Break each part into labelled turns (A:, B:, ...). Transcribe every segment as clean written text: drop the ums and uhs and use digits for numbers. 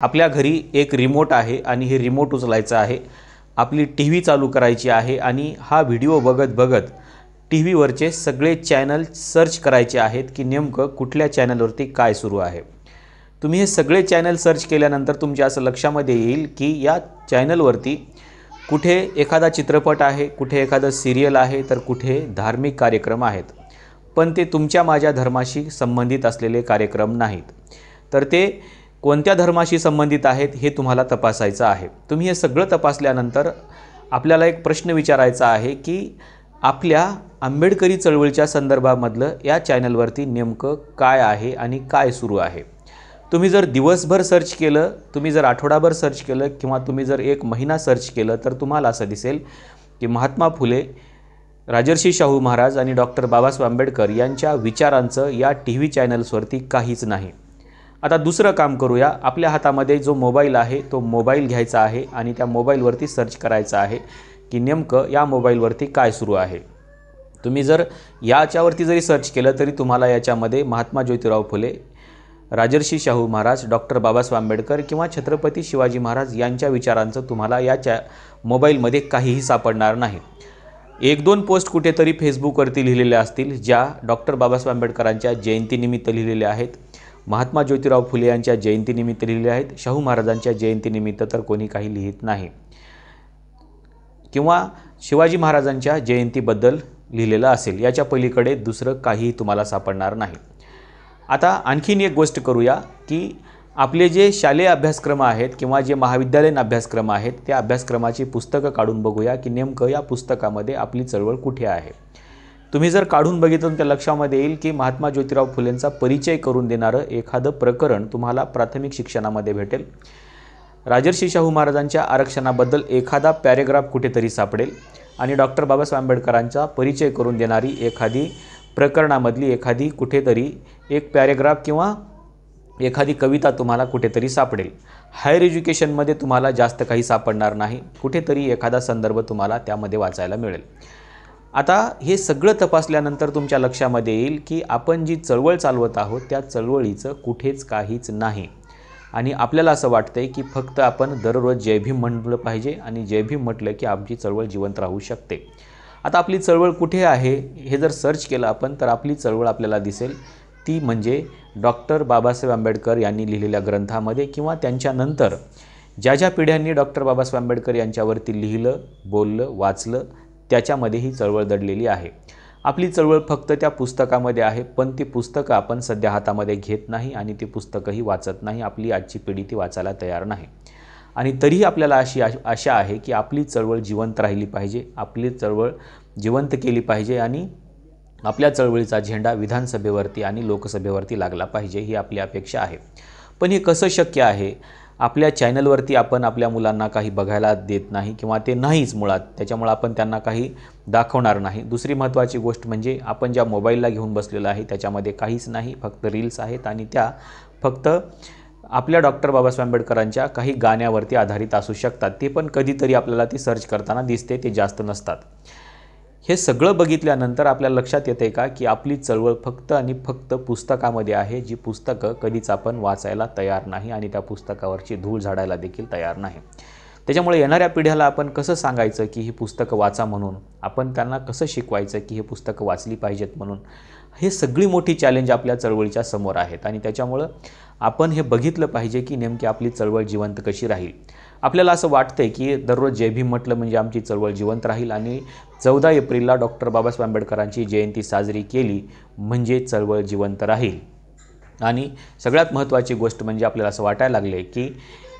A: आपल्या घरी एक रिमोट आहे आणि हे रिमोट उचलायचं आहे. आपली टीव्ही चालू करायची आहे आणि हा व्हिडिओ बघत बघत टीव्हीवरचे सगळे चॅनल सर्च करायचे आहेत की नेमकं कुठल्या चॅनलवरती काय सुरू आहे. तुम्ही हे सगळे चॅनल सर्च केल्यानंतर तुमच्या असं लक्षामध्ये येईल की या चॅनलवरती कुठे एखादा चित्रपट आहे, कुठे एखादं सिरियल आहे, तर कुठे धार्मिक कार्यक्रम आहेत. पण ते तुमच्या माझ्या धर्माशी संबंधित असलेले कार्यक्रम नाहीत. तर ते कोणत्या धर्माशी संबंधित आहेत हे तुम्हाला तपासायचं आहे. तुम्ही हे सगळं तपासल्यानंतर आपल्याला एक प्रश्न विचारायचा आहे की आपल्या आंबेडकरी चळवळीच्या संदर्भामधलं या चॅनलवरती नेमकं काय आहे आणि काय सुरू आहे. तुम्ही जर दिवसभर सर्च केलं, तुम्ही जर आठवडाभर सर्च केलं किंवा तुम्ही जर एक महिना सर्च केलं तर तुम्हाला असं दिसेल की महात्मा फुले, राजर्षी शाहू महाराज आणि डॉक्टर बाबासाहेब आंबेडकर यांच्या विचारांचं या टीव्ही चॅनल्सवरती काहीच नाही. आता दुसरं काम करूया. आपल्या हातामध्ये जो मोबाईल आहे तो मोबाईल घ्यायचा आहे आणि त्या मोबाईलवरती सर्च करायचं आहे की नेमकं या मोबाईलवरती काय सुरू आहे. तुम्ही जर याच्यावरती जरी सर्च केलं तरी तुम्हाला याच्यामध्ये महात्मा ज्योतिराव फुले, राजर्षी शाहू महाराज, डॉक्टर बाबासाहेब आंबेडकर किंवा छत्रपती शिवाजी महाराज यांच्या विचारांचं तुम्हाला या मोबाईलमध्ये काहीही सापडणार नाही. एक दोन पोस्ट कुठेतरी फेसबुकवरती लिहिलेल्या असतील ज्या डॉक्टर बाबासाहेब आंबेडकरांच्या जयंतीनिमित्त लिहिलेल्या आहेत, महात्मा ज्योतिराव फुले यांच्या जयंतीनिमित्त लिहिलेल्या आहेत, शाहू महाराजांच्या जयंतीनिमित्त तर कोणी काही लिहित नाही किंवा शिवाजी महाराजांच्या जयंतीबद्दल लिहिलेलं असेल. याच्या पलीकडे दुसरं काहीही तुम्हाला सापडणार नाही. आता आणखीन एक गोष्ट करूया की आपले जे शालेय अभ्यासक्रम आहेत किंवा जे महाविद्यालयीन अभ्यासक्रम आहेत त्या अभ्यासक्रमाची पुस्तकं काढून बघूया की नेमकं या पुस्तकामध्ये आपली चळवळ कुठे आहे. तुम्ही जर काढून बघितलं तर लक्षामध्ये येईल की महात्मा ज्योतिराव फुलेंचा परिचय करून देणारं एखादं प्रकरण तुम्हाला प्राथमिक शिक्षणामध्ये भेटेल. राजर्षी शाहू महाराजांच्या आरक्षणाबद्दल एखादा पॅरेग्राफ कुठेतरी सापडेल आणि डॉक्टर बाबासाहेब आंबेडकरांचा परिचय करून देणारी एखादी प्रकरणामधली एखादी कुठेतरी एक पॅरेग्राफ किंवा एखादी कविता तुम्हाला कुठेतरी सापडेल. हायर एज्युकेशनमध्ये तुम्हाला जास्त काही सापडणार नाही. कुठेतरी एखादा संदर्भ तुम्हाला त्यामध्ये वाचायला मिळेल. आता हे सगळं तपासल्यानंतर तुमच्या लक्षामध्ये येईल की आपण जी चळवळ चालवत आहोत त्या चळवळीचं कुठेच काहीच नाही आणि आपल्याला असं वाटतंय की फक्त आपण दररोज जय भीम म्हटलं पाहिजे आणि जय भीम म्हटलं की आमची चळवळ जिवंत राहू शकते. आता आपली चळवळ कुठे आहे हे जर सर्च केलं आपण तर आपली चळवळ आपल्याला दिसेल. ती म्हणजे डॉक्टर बाबासाहेब आंबेडकर यांनी लिहिलेल्या ग्रंथामध्ये किंवा त्यांच्यानंतर ज्या ज्या पिढ्यांनी डॉक्टर बाबासाहेब आंबेडकर यांच्यावरती लिहिलं, बोललं, वाचलं त्याच्यामध्ये ही चळवळ दडलेली आहे. आपली चळवळ फक्त त्या पुस्तकामध्ये आहे, पण ती पुस्तकं आपण सध्या हातामध्ये घेत नाही आणि ती पुस्तकंही वाचत नाही. आपली आजची पिढी ती वाचायला तयार नाही आणि तरीही आपल्याला अशी आशा आहे की आपली चळवळ जिवंत राहिली पाहिजे, आपली चळवळ जिवंत केली पाहिजे आणि आपल्या चळवळीचा झेंडा विधानसभेवरती आणि लोकसभेवरती लागला पाहिजे ही आपली अपेक्षा आहे. पण हे कसं शक्य आहे. आपल्या चॅनलवरती आपण आपल्या मुलांना काही बघायला देत नाही किंवा ते नाहीच मुळात, त्याच्यामुळे आपण त्यांना काही दाखवणार नाही. दुसरी महत्त्वाची गोष्ट म्हणजे आपण ज्या मोबाईलला घेऊन बसलेलं आहे त्याच्यामध्ये काहीच नाही, फक्त रील्स आहेत आणि त्या फक्त आपल्या डॉक्टर बाबासाहेब आंबेडकरांच्या काही गाण्यावरती आधारित असू शकतात. ते पण कधीतरी आपल्याला ती सर्च करताना दिसते, ते जास्त नसतात. हे सगळं बघितल्यानंतर आपल्याला लक्षात येते का की आपली चळवळ फक्त आणि फक्त पुस्तकामध्ये आहे, जी पुस्तकं कधीच आपण वाचायला तयार नाही आणि त्या पुस्तकावरची धूळ झाडायला देखील तयार नाही. त्याच्यामुळे येणाऱ्या पिढ्याला आपण कसं सांगायचं की ही पुस्तकं वाचा म्हणून, आपण त्यांना कसं शिकवायचं की हे पुस्तकं वाचली पाहिजेत म्हणून, हे सगळी मोठी चॅलेंज आपल्या चळवळीच्या समोर आहेत आणि त्याच्यामुळं आपण हे बघितलं पाहिजे की नेमकी आपली चळवळ जिवंत कशी राहील. आपल्याला असं वाटतंय की दररोज जय भीम म्हटलं म्हणजे आमची चळवळ जिवंत राहील आणि 14 एप्रिलला डॉक्टर बाबासाहेब आंबेडकरांची जयंती साजरी केली म्हणजे चळवळ जिवंत राहील. आणि सगळ्यात महत्त्वाची गोष्ट म्हणजे आपल्याला असं वाटायला लागले की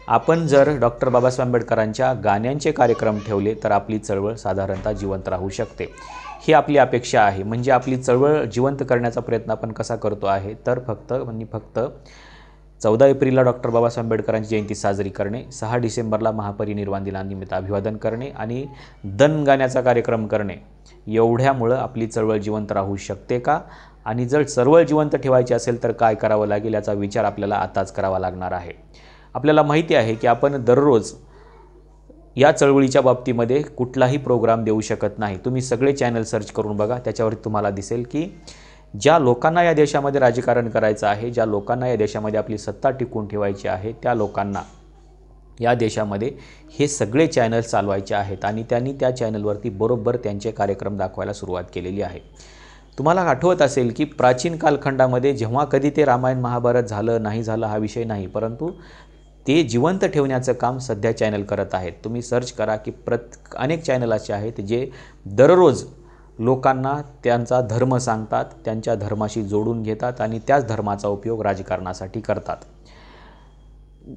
A: आपण जर डॉक्टर बाबासाहेब आंबेडकरांच्या गाण्यांचे कार्यक्रम ठेवले तर आपली चळवळ साधारणतः जिवंत राहू शकते. ही आपली अपेक्षा आहे. म्हणजे आपली चळवळ जिवंत करण्याचा प्रयत्न आपण कसा करतो आहे तर फक्त 14 एप्रिलला डॉक्टर बाबासाहेब आंबेडकरांची जयंती साजरी करणे, 6 डिसेंबरला महापरिनिर्वाण दिनानिमित्त अभिवादन करणे आणि दन गाण्याचा कार्यक्रम करणे, एवढ्यामुळं आपली चळवळ जिवंत राहू शकते का आणि जर चळवळ जिवंत ठेवायची असेल तर काय करावं लागेल याचा विचार आपल्याला आताच करावा लागणार आहे. आपल्याला माहिती आहे की आपण दररोज या चळवळीच्या बाबतीमध्ये कुठलाही प्रोग्राम देऊ शकत नाही. तुम्ही सगळे चॅनल सर्च करून बघा, त्याच्यावर तुम्हाला दिसेल की ज्या लोकांना या देशामध्ये राजकारण करायचं आहे, ज्या लोकांना या देशामध्ये आपली सत्ता टिकवून ठेवायची आहे, त्या लोकांना या देशामध्ये हे सगळे चॅनल्स चालवायचे आहेत आणि त्यांनी त्या चॅनलवरती बरोबर त्यांचे कार्यक्रम दाखवायला सुरुवात केलेली आहे. तुम्हाला आठवत असेल की प्राचीन कालखंडामध्ये जेव्हा कधी ते रामायण महाभारत झालं नाही झालं हा विषय नाही, परंतु ते जिवंत ठेवण्याचं काम सध्या चॅनल करत आहेत. तुम्ही सर्च करा की अनेक चॅनल असे आहेत जे दररोज लोकांना त्यांचा धर्म सांगतात, त्यांच्या धर्माशी जोडून घेतात आणि त्याच धर्माचा उपयोग राजकारणासाठी करतात.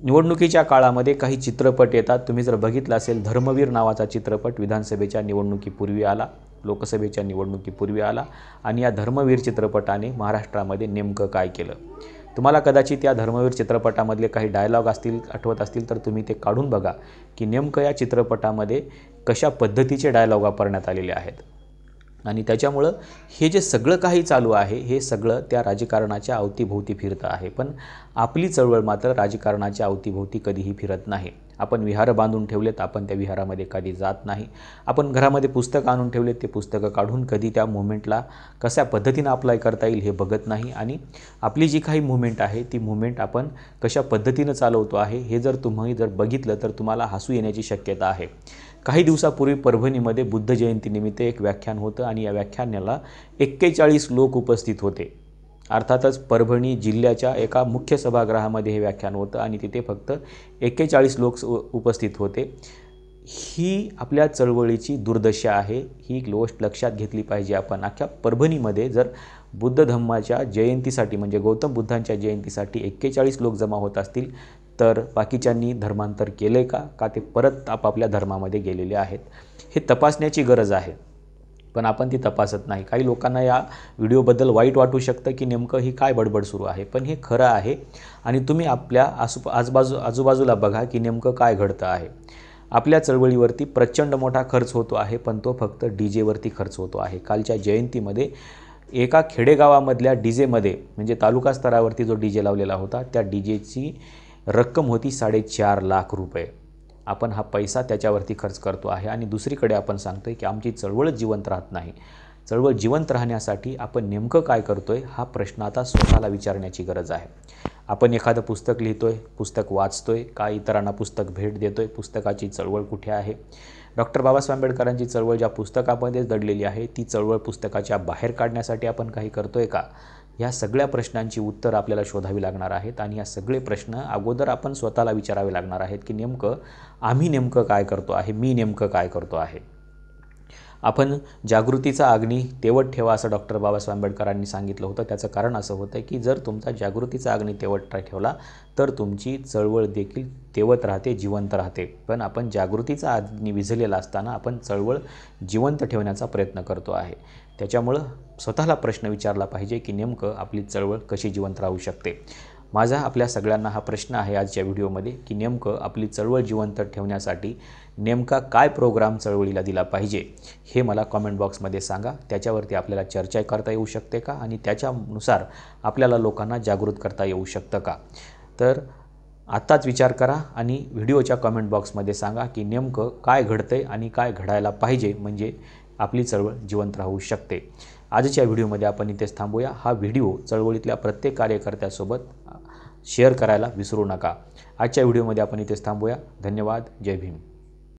A: निवडणुकीच्या काळामध्ये काही चित्रपट येतात. तुम्ही जर बघितलं असेल, धर्मवीर नावाचा चित्रपट विधानसभेच्या निवडणुकीपूर्वी आला, लोकसभेच्या निवडणुकीपूर्वी आला आणि या धर्मवीर चित्रपटाने महाराष्ट्रामध्ये नेमकं काय केलं. तुम्हाला कदाचित या धर्मवीर चित्रपटामधले काही डायलॉग आठवत असतील तर तुम्ही ते काढून बघा की नेमकं या चित्रपटामध्ये कशा पद्धतीचे डायलॉग वापरण्यात आलेले आहेत. आणि त्याच्यामुळं हे जे सगळं काही चालू आहे हे सगळं त्या राजकारणाच्या अवतीभोवती फिरतं आहे. पण आपली चळवळ मात्र राजकारणाच्या अवतीभोवती कधीही फिरत नाही. आपण विहार बांधून ठेवलेत, आपण त्या विहारामध्ये कधी जात नाही. आपण घरामध्ये पुस्तकं आणून ठेवलेत, ते पुस्तकं काढून कधी त्या मुवमेंटला कशा पद्धतीनं अप्लाय करता येईल हे बघत नाही. आणि आपली जी काही मुवमेंट आहे ती मुवमेंट आपण कशा पद्धतीनं चालवतो आहे हे जर तुम्ही बघितलं तर तुम्हाला हसू येण्याची शक्यता आहे. काही दिवसापूर्वी परभणीमध्ये बुद्ध जयंतीनिमित्त एक व्याख्यान होतं आणि या व्याख्यानाला 41 लोक उपस्थित होते. अर्थातच परभणी जिल्ह्याच्या एका मुख्य सभागृहामध्ये हे व्याख्यान होतं आणि तिथे फक्त 41 लोक उपस्थित होते. ही आपल्या चळवळीची दुर्दशा आहे. ही गोष्ट लक्षात घेतली पाहिजे आपण. अख्ख्या परभणीमध्ये जर बुद्ध धम्माच्या जयंतीसाठी म्हणजे गौतम बुद्धांच्या जयंतीसाठी 41 लोक जमा होत असतील तर बाकीच्यांनी धर्मांतर केले का ते परत आपापल्या धर्मामध्ये गेलेले आहेत हे तपासण्याची गरज आहे. पण आपण ती तपासत नाही. काही लोकांना या व्हिडिओबद्दल वाईट वाटू शकतं की नेमकं ही काय बडबड सुरू आहे, पण हे खरं आहे. आणि तुम्ही आपल्या आजूबाजूला बघा की नेमकं काय घडतं आहे. आपल्या चळवळीवरती प्रचंड मोठा खर्च होतो आहे, पण तो फक्त डीजेवरती खर्च होतो आहे. कालच्या जयंतीमध्ये एका खेडेगावामधल्या डीजेमध्ये म्हणजे तालुका स्तरावरती जो डीजे लावलेला होता त्या डीजेची रक्कम होती 4.5 लाख रुपये. आपण हा पैसा त्याच्यावरती खर्च करतो आहे आणि दुसरीकडे आपण सांगतोय की आमची चळवळच जिवंत राहत नाही. चळवळ जिवंत राहण्यासाठी आपण नेमकं काय करतोय हा प्रश्न आता स्वतःला विचारण्याची गरज आहे. आपण एखादं पुस्तक लिहितोय, पुस्तक वाचतोय का इतरांना पुस्तक भेट देतोय, पुस्तकाची चळवळ कुठे आहे. डॉक्टर बाबासाहेब आंबेडकरांची चळवळ ज्या पुस्तकामध्ये दडलेली आहे ती चळवळ पुस्तकाच्या बाहेर काढण्यासाठी आपण काही करतोय का. या सगळ्या प्रश्नांची उत्तर आपल्याला शोधावी लागणार आहेत आणि या सगळे प्रश्न अगोदर आपण स्वतःला विचारावे लागणार आहेत की आम्ही नेमकं काय करतो आहे, मी नेमकं काय करतो आहे. आपण जागृतीचा अग्नी तेवत ठेवा असं डॉक्टर बाबासाहेब आंबेडकरांनी सांगितलं होतं. त्याचं कारण असं होतं की जर तुमचा जागृतीचा अग्नी तेवत ठेवला तर तुमची चळवळ देखील तेवत राहते, जिवंत राहते. पण आपण जागृतीचा अग्नी विझलेला असताना आपण चळवळ जिवंत ठेवण्याचा प्रयत्न करतो आहे. त्याच्यामुळं स्वतःला प्रश्न विचारला पाहिजे की नेमकं आपली चळवळ कशी जिवंत राहू शकते. माझा आपल्या सगळ्यांना हा प्रश्न आहे आजच्या व्हिडिओमध्ये की नेमकं आपली चळवळ जिवंत ठेवण्यासाठी नेमका काय प्रोग्राम चळवळीला दिला पाहिजे हे मला कॉमेंट बॉक्समध्ये सांगा. त्याच्यावरती आपल्याला चर्चा करता येऊ शकते का आणि त्याच्यानुसार आपल्याला लोकांना जागृत करता येऊ शकतं का. तर आत्ताच विचार करा आणि व्हिडिओच्या कॉमेंट बॉक्समध्ये सांगा की नेमकं काय घडतंय आणि काय घडायला पाहिजे म्हणजे आपली चळवळ जिवंत राहू शकते. आजच्या व्हिडिओमध्ये आपण इथेच थांबूया. हा व्हिडिओ चळवळीतल्या प्रत्येक कार्यकर्त्यासोबत शेअर करायला विसरू नका. आजच्या व्हिडिओमध्ये आपण इथेच थांबूया. धन्यवाद. जय भीम.